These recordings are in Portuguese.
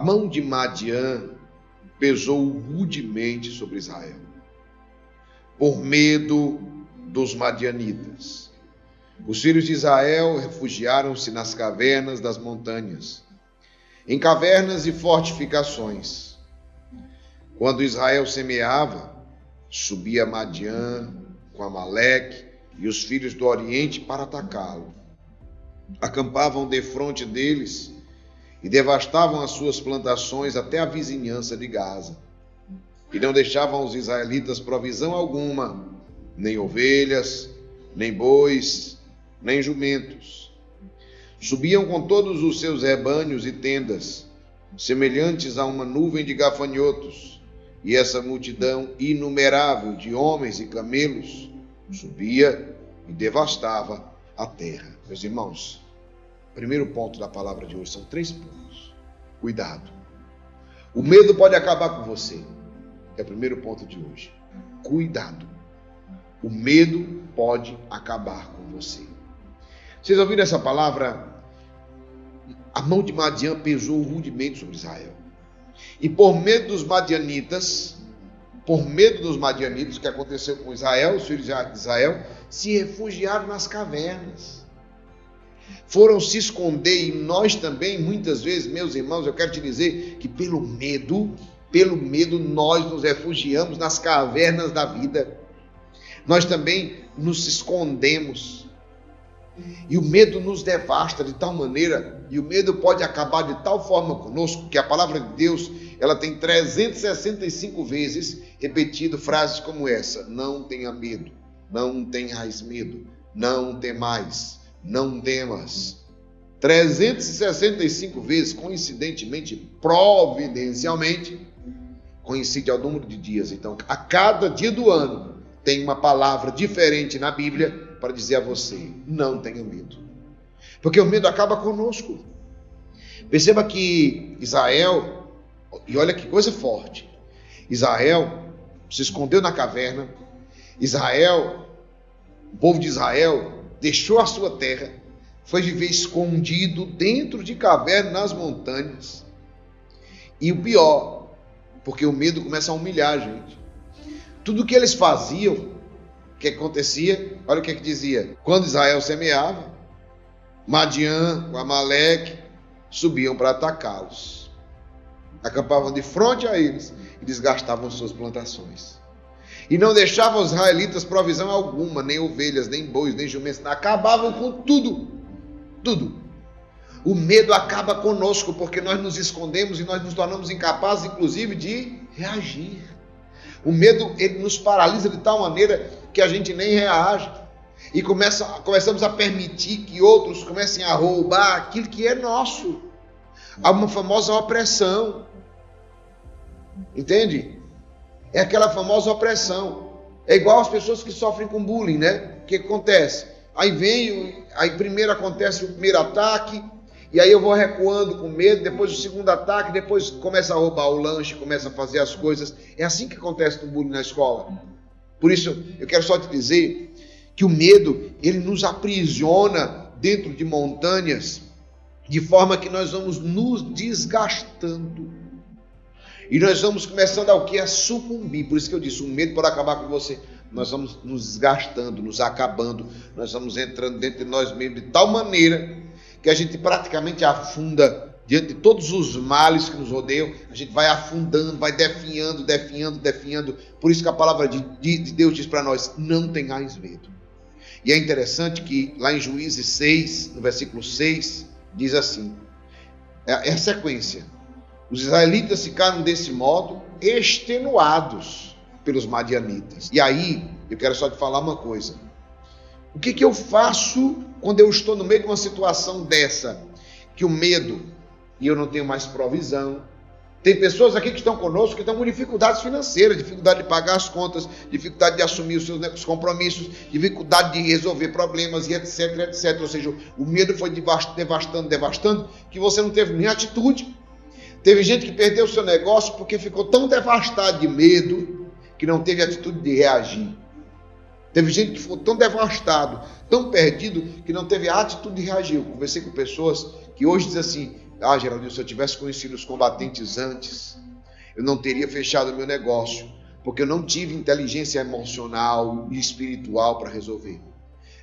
A mão de Madian pesou rudemente sobre Israel, por medo dos madianitas. Os filhos de Israel refugiaram-se nas cavernas das montanhas, em cavernas e fortificações. Quando Israel semeava, subia Madian com Amaleque e os filhos do Oriente para atacá-lo. Acampavam defronte deles e devastavam as suas plantações até a vizinhança de Gaza. E não deixavam aos israelitas provisão alguma, nem ovelhas, nem bois, nem jumentos. Subiam com todos os seus rebanhos e tendas, semelhantes a uma nuvem de gafanhotos, e essa multidão inumerável de homens e camelos subia e devastava a terra. Meus irmãos, o primeiro ponto da palavra de hoje são 3 pontos. Cuidado. O medo pode acabar com você. É o primeiro ponto de hoje. Cuidado. O medo pode acabar com você. Vocês ouviram essa palavra? A mão de Madian pesou rudemente sobre Israel. E por medo dos madianitas, o que aconteceu com Israel, os filhos de Israel, se refugiaram nas cavernas. Foram se esconder, e nós também, muitas vezes, meus irmãos, eu quero te dizer que pelo medo nós nos refugiamos nas cavernas da vida. Nós também nos escondemos. E o medo nos devasta de tal maneira, e o medo pode acabar de tal forma conosco, que a palavra de Deus, ela tem 365 vezes repetido frases como essa: não tenha medo, não tenhais medo, não temais, não temas. 365 vezes, coincidentemente, providencialmente, coincide ao número de dias. Então, a cada dia do ano, tem uma palavra diferente na Bíblia para dizer a você: não tenha medo. Porque o medo acaba conosco. Perceba que Israel, e olha que coisa forte, Israel se escondeu na caverna. O povo de Israel deixou a sua terra, foi viver escondido dentro de caverna nas montanhas. E o pior, porque o medo começa a humilhar a gente. Tudo que eles faziam, o que acontecia? Olha o que dizia: quando Israel semeava, Madian, o Amaleque, subiam para atacá-los. Acampavam de frente a eles e desgastavam suas plantações. E não deixavam os israelitas provisão alguma, nem ovelhas, nem bois, nem jumentos. Acabavam com tudo. Tudo. O medo acaba conosco, porque nós nos escondemos e nós nos tornamos incapazes, inclusive, de reagir. O medo, ele nos paralisa de tal maneira que a gente nem reage. E começamos a permitir que outros comecem a roubar aquilo que é nosso. Há uma famosa opressão. Entende? É aquela famosa opressão. É igual as pessoas que sofrem com bullying, né? O que acontece? Aí primeiro acontece o primeiro ataque, e aí eu vou recuando com medo, depois o segundo ataque, depois começa a roubar o lanche, começa a fazer as coisas. É assim que acontece no bullying na escola. Por isso, eu quero só te dizer que o medo, ele nos aprisiona dentro de montanhas, de forma que nós vamos nos desgastando. E nós vamos começando a sucumbir. Por isso que eu disse, o medo pode acabar com você. Nós vamos nos desgastando, nos acabando, nós vamos entrando dentro de nós mesmos de tal maneira que a gente praticamente afunda diante de todos os males que nos rodeiam. A gente vai afundando, vai definhando. Por isso que a palavra de Deus diz para nós: não tenhais medo. E é interessante que lá em Juízes 6, no versículo 6, diz assim, é a sequência: os israelitas ficaram desse modo extenuados pelos madianitas. E aí, eu quero só te falar uma coisa: o que eu faço quando eu estou no meio de uma situação dessa, que o medo, e eu não tenho mais provisão? Tem pessoas aqui que estão conosco que estão com dificuldades financeiras, dificuldade de pagar as contas, dificuldade de assumir os seus compromissos, dificuldade de resolver problemas e etc. Ou seja, o medo foi devastando, que você não teve nem atitude. Teve gente que perdeu o seu negócio porque ficou tão devastado de medo que não teve atitude de reagir. Teve gente que ficou tão devastado, tão perdido, que não teve a atitude de reagir. Eu conversei com pessoas que hoje dizem assim: Ah, Geraldinho, se eu tivesse conhecido os combatentes antes, eu não teria fechado o meu negócio, porque eu não tive inteligência emocional e espiritual para resolver.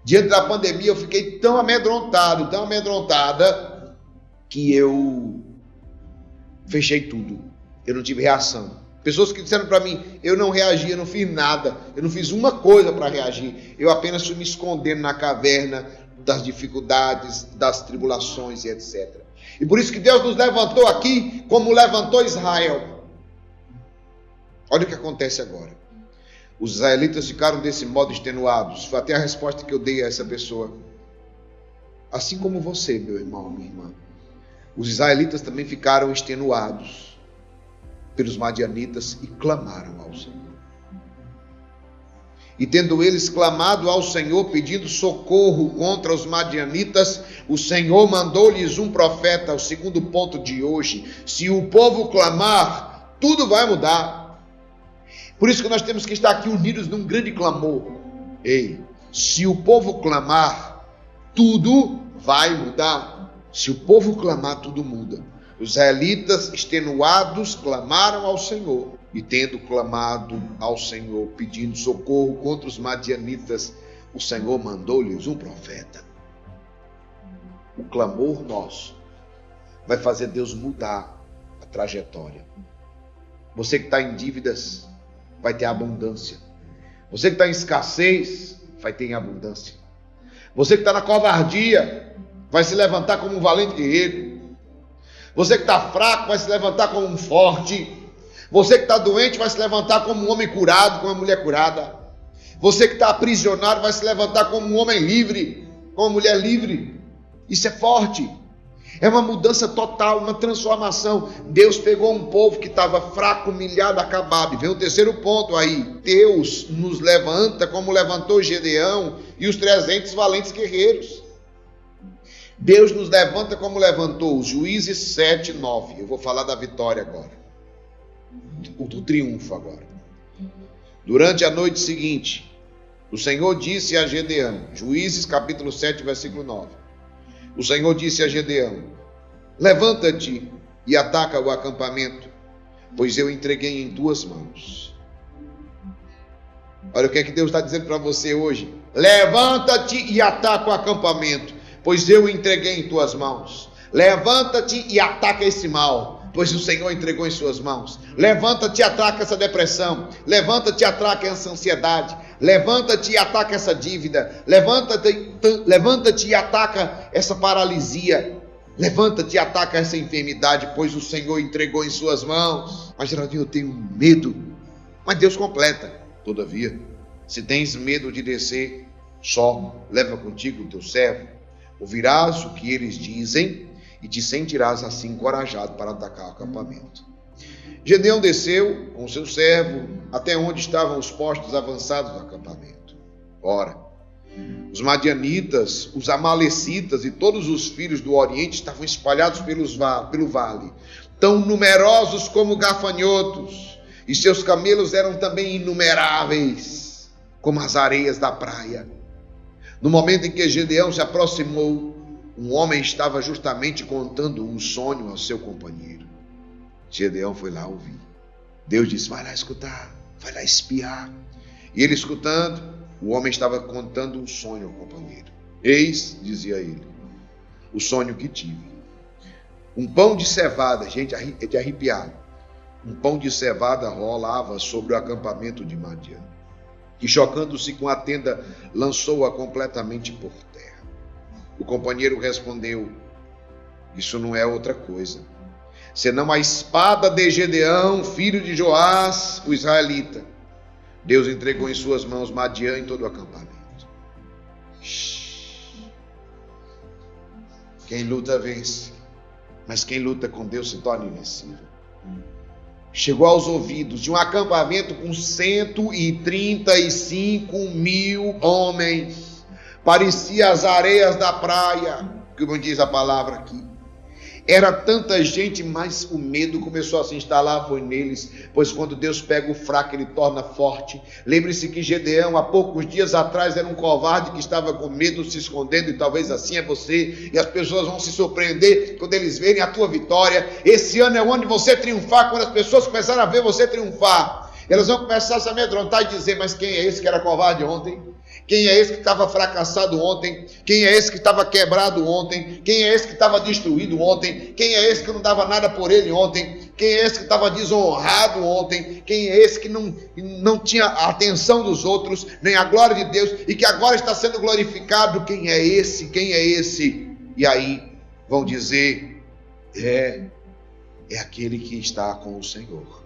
Diante da pandemia, eu fiquei tão amedrontado, tão amedrontada, que eu fechei tudo. Eu não tive reação. Pessoas que disseram para mim, eu não reagi, eu não fiz nada, eu não fiz uma coisa para reagir. Eu apenas fui me escondendo na caverna das dificuldades, das tribulações e etc. E por isso que Deus nos levantou aqui, como levantou Israel. Olha o que acontece agora. Os israelitas ficaram desse modo extenuados. Foi até a resposta que eu dei a essa pessoa. Assim como você, meu irmão, minha irmã. Os israelitas também ficaram extenuados pelos madianitas e clamaram ao Senhor. E tendo eles clamado ao Senhor, pedindo socorro contra os madianitas, o Senhor mandou-lhes um profeta. O segundo ponto de hoje: se o povo clamar, tudo vai mudar. Por isso que nós temos que estar aqui unidos num grande clamor. Ei, se o povo clamar, tudo vai mudar. Se o povo clamar, tudo muda. Os israelitas, extenuados, clamaram ao Senhor. E tendo clamado ao Senhor, pedindo socorro contra os madianitas, o Senhor mandou-lhes um profeta. O clamor nosso vai fazer Deus mudar a trajetória. Você que está em dívidas, vai ter abundância. Você que está em escassez, vai ter abundância. Você que está na covardia, vai se levantar como um valente guerreiro. Você que está fraco, vai se levantar como um forte. Você que está doente, vai se levantar como um homem curado, como uma mulher curada. Você que está aprisionado, vai se levantar como um homem livre, como uma mulher livre. Isso é forte. É uma mudança total, uma transformação. Deus pegou um povo que estava fraco, humilhado, acabado. E vem o terceiro ponto aí. Deus nos levanta como levantou Gedeão e os 300 valentes guerreiros. Deus nos levanta como levantou os Juízes 7, 9. Eu vou falar da vitória agora. Do triunfo agora. Durante a noite seguinte, o Senhor disse a Gedeão, Juízes capítulo 7, versículo 9. O Senhor disse a Gedeão: levanta-te e ataca o acampamento, pois eu entreguei em tuas mãos. Olha o que é que Deus está dizendo para você hoje. Levanta-te e ataca o acampamento, pois eu entreguei em tuas mãos. Levanta-te e ataca esse mal, pois o Senhor entregou em suas mãos. Levanta-te e ataca essa depressão. Levanta-te e ataca essa ansiedade. Levanta-te e ataca essa dívida. Levanta-te e ataca essa paralisia. Levanta-te e ataca essa enfermidade, pois o Senhor entregou em suas mãos. Mas Geraldinho, eu tenho medo. Mas Deus completa. Todavia, se tens medo de descer, só leva contigo o teu servo. Ouvirás o que eles dizem e te sentirás assim encorajado para atacar o acampamento. Gedeão desceu com seu servo até onde estavam os postos avançados do acampamento. Ora, os madianitas, os amalecitas e todos os filhos do Oriente estavam espalhados pelo vale, tão numerosos como gafanhotos, e seus camelos eram também inumeráveis, como as areias da praia. No momento em que Gedeão se aproximou, um homem estava justamente contando um sonho ao seu companheiro. Gedeão foi lá ouvir. Deus disse: vai lá escutar, vai lá espiar. E ele escutando, o homem estava contando um sonho ao companheiro. Eis, dizia ele, o sonho que tive. Um pão de cevada, gente, é de arrepiar. Um pão de cevada rolava sobre o acampamento de Madian, que, chocando-se com a tenda, lançou-a completamente por terra. O companheiro respondeu: isso não é outra coisa, senão a espada de Gedeão, filho de Joás, o israelita. Deus entregou em suas mãos Madian e todo o acampamento. Quem luta vence, mas quem luta com Deus se torna invencível. Chegou aos ouvidos de um acampamento com 135.000 homens. Parecia as areias da praia, como diz a palavra aqui. Era tanta gente, mas o medo começou a se instalar, foi neles, pois quando Deus pega o fraco, ele torna forte. Lembre-se que Gedeão, há poucos dias atrás, era um covarde que estava com medo, se escondendo, e talvez assim é você, e as pessoas vão se surpreender quando eles verem a tua vitória. Esse ano é o ano de você triunfar. Quando as pessoas começarem a ver você triunfar, elas vão começar a se amedrontar e dizer: mas quem é esse que era covarde ontem? Quem é esse que estava fracassado ontem? Quem é esse que estava quebrado ontem? Quem é esse que estava destruído ontem? Quem é esse que não dava nada por ele ontem? Quem é esse que estava desonrado ontem? Quem é esse que não tinha a atenção dos outros, nem a glória de Deus, e que agora está sendo glorificado? Quem é esse? Quem é esse? E aí vão dizer: é aquele que está com o Senhor.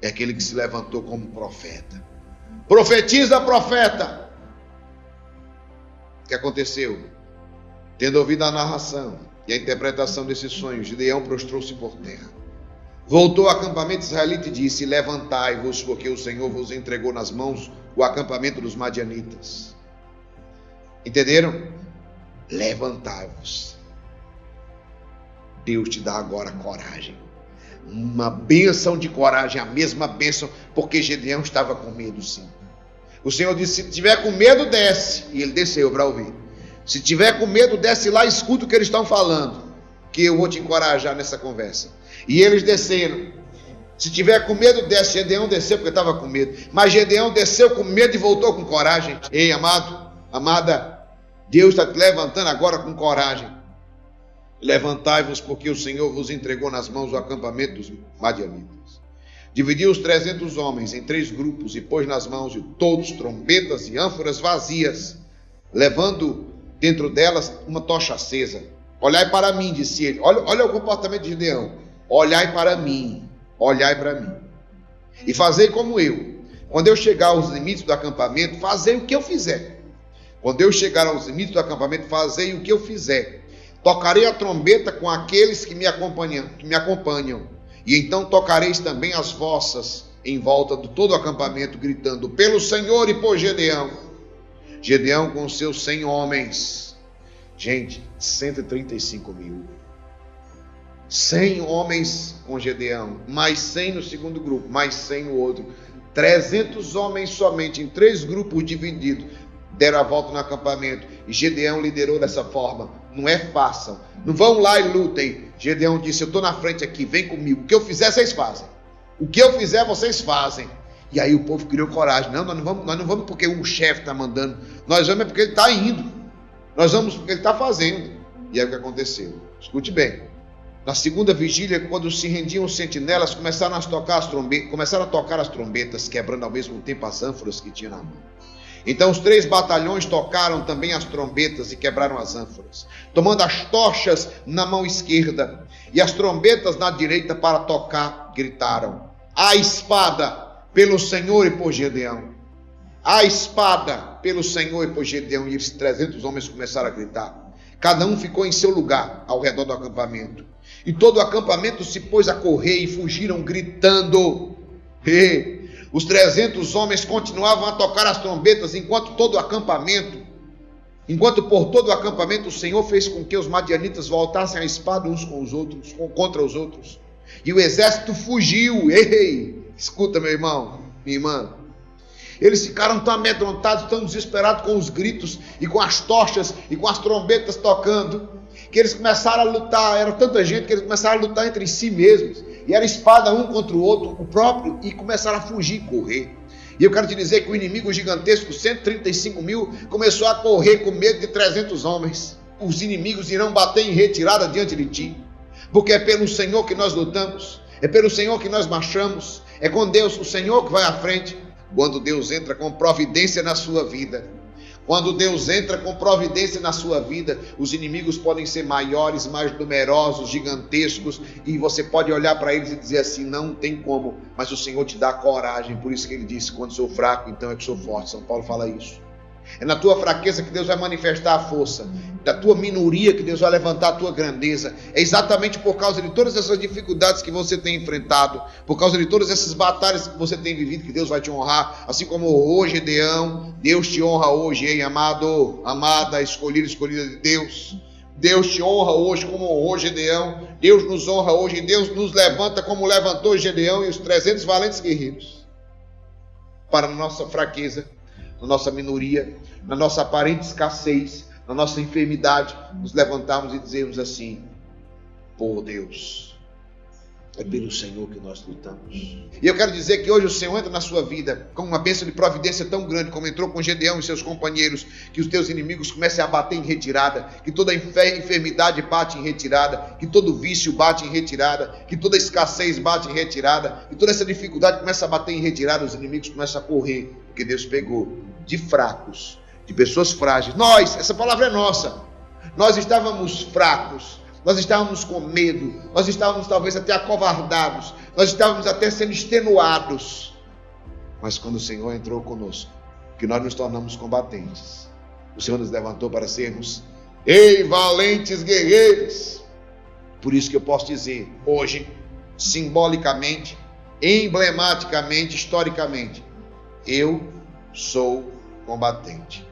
É aquele que se levantou como profeta. Profetiza, profeta. O que aconteceu? Tendo ouvido a narração e a interpretação desse sonho, Gideão prostrou-se por terra. Voltou ao acampamento israelita e disse: levantai-vos, porque o Senhor vos entregou nas mãos o acampamento dos madianitas. Entenderam? Levantai-vos. Deus te dá agora coragem. Uma bênção de coragem, a mesma bênção, porque Gedeão estava com medo, sim. O Senhor disse: se tiver com medo, desce. E ele desceu para ouvir. Se tiver com medo, desce lá e escuta o que eles estão falando, que eu vou te encorajar nessa conversa. E eles desceram. Se tiver com medo, desce. Gedeão desceu porque estava com medo, mas Gedeão desceu com medo e voltou com coragem. Ei, amado, amada, Deus está te levantando agora com coragem. Levantai-vos, porque o Senhor vos entregou nas mãos o acampamento dos madianitas. Dividiu os 300 homens em 3 grupos e pôs nas mãos de todos trombetas e ânforas vazias, levando dentro delas uma tocha acesa. Olhai para mim, disse ele. Olha o comportamento de Gideão. Olhai para mim, e fazei como eu. Quando eu chegar aos limites do acampamento, fazei o que eu fizer. Quando eu chegar aos limites do acampamento, fazei o que eu fizer. Tocarei a trombeta com aqueles que me acompanham, e então tocareis também as vossas em volta de todo o acampamento, gritando: pelo Senhor e por Gedeão. Gedeão com seus 100 homens. Gente, 135 mil. 100 homens com Gedeão, mais 100 no segundo grupo, mais 100 no outro. 300 homens somente em 3 grupos divididos deram a volta no acampamento. E Gedeão liderou dessa forma. Não é fácil. Não vão lá e lutem. Gedeão disse: eu estou na frente aqui, vem comigo. O que eu fizer, vocês fazem. O que eu fizer, vocês fazem. E aí o povo criou coragem. Não, nós não vamos porque o chefe está mandando. Nós vamos porque ele está indo. Nós vamos porque ele está fazendo. E é o que aconteceu. Escute bem. Na segunda vigília, quando se rendiam os sentinelas, começaram a tocar as trombetas, quebrando ao mesmo tempo as ânforas que tinha na mão. Então os 3 batalhões tocaram também as trombetas e quebraram as ânforas, tomando as tochas na mão esquerda e as trombetas na direita para tocar, gritaram: a espada pelo Senhor e por Gedeão. A espada pelo Senhor e por Gedeão. E esses 300 homens começaram a gritar. Cada um ficou em seu lugar ao redor do acampamento. E todo o acampamento se pôs a correr e fugiram gritando. Os 300 homens continuavam a tocar as trombetas enquanto por todo o acampamento o Senhor fez com que os madianitas voltassem a espada uns contra os outros. E o exército fugiu. Escuta, meu irmão, minha irmã. Eles ficaram tão amedrontados, tão desesperados com os gritos e com as tochas e com as trombetas tocando, que eles começaram a lutar. Era tanta gente que eles começaram a lutar entre si mesmos. E era espada um contra o outro, o próprio, e começaram a fugir e correr. E eu quero te dizer que o inimigo gigantesco, 135 mil, começou a correr com medo de 300 homens. Os inimigos irão bater em retirada diante de ti, porque é pelo Senhor que nós lutamos, é pelo Senhor que nós marchamos, é com Deus, o Senhor que vai à frente. Quando Deus entra com providência na sua vida, quando Deus entra com providência na sua vida, os inimigos podem ser maiores, mais numerosos, gigantescos, e você pode olhar para eles e dizer assim: não tem como, mas o Senhor te dá coragem. Por isso que ele disse: quando sou fraco, então é que sou forte. São Paulo fala isso. É na tua fraqueza que Deus vai manifestar a força, da tua minoria que Deus vai levantar a tua grandeza. É exatamente por causa de todas essas dificuldades que você tem enfrentado, por causa de todas essas batalhas que você tem vivido, que Deus vai te honrar. Assim como hoje, Gedeão, Deus te honra hoje, hein, amado, amada, escolhida de Deus. Deus te honra hoje como honrou Gedeão. Deus nos honra hoje e Deus nos levanta como levantou Gedeão e os 300 valentes guerreiros. Para na nossa fraqueza, na nossa minoria, na nossa aparente escassez, na nossa enfermidade, nos levantarmos e dizermos assim: por Deus, é pelo Senhor que nós lutamos. E eu quero dizer que hoje o Senhor entra na sua vida com uma bênção de providência tão grande, como entrou com Gedeão e seus companheiros, que os teus inimigos comecem a bater em retirada, que toda enfermidade bate em retirada, que todo vício bate em retirada, que toda escassez bate em retirada, que toda essa dificuldade começa a bater em retirada, os inimigos começam a correr, porque Deus pegou de fracos, de pessoas frágeis. Nós, essa palavra é nossa, nós estávamos fracos, nós estávamos com medo, nós estávamos talvez até acovardados, nós estávamos até sendo extenuados. Mas quando o Senhor entrou conosco, que nós nos tornamos combatentes, o Senhor nos levantou para sermos valentes guerreiros. Por isso que eu posso dizer hoje, simbolicamente, emblematicamente, historicamente, eu sou combatente.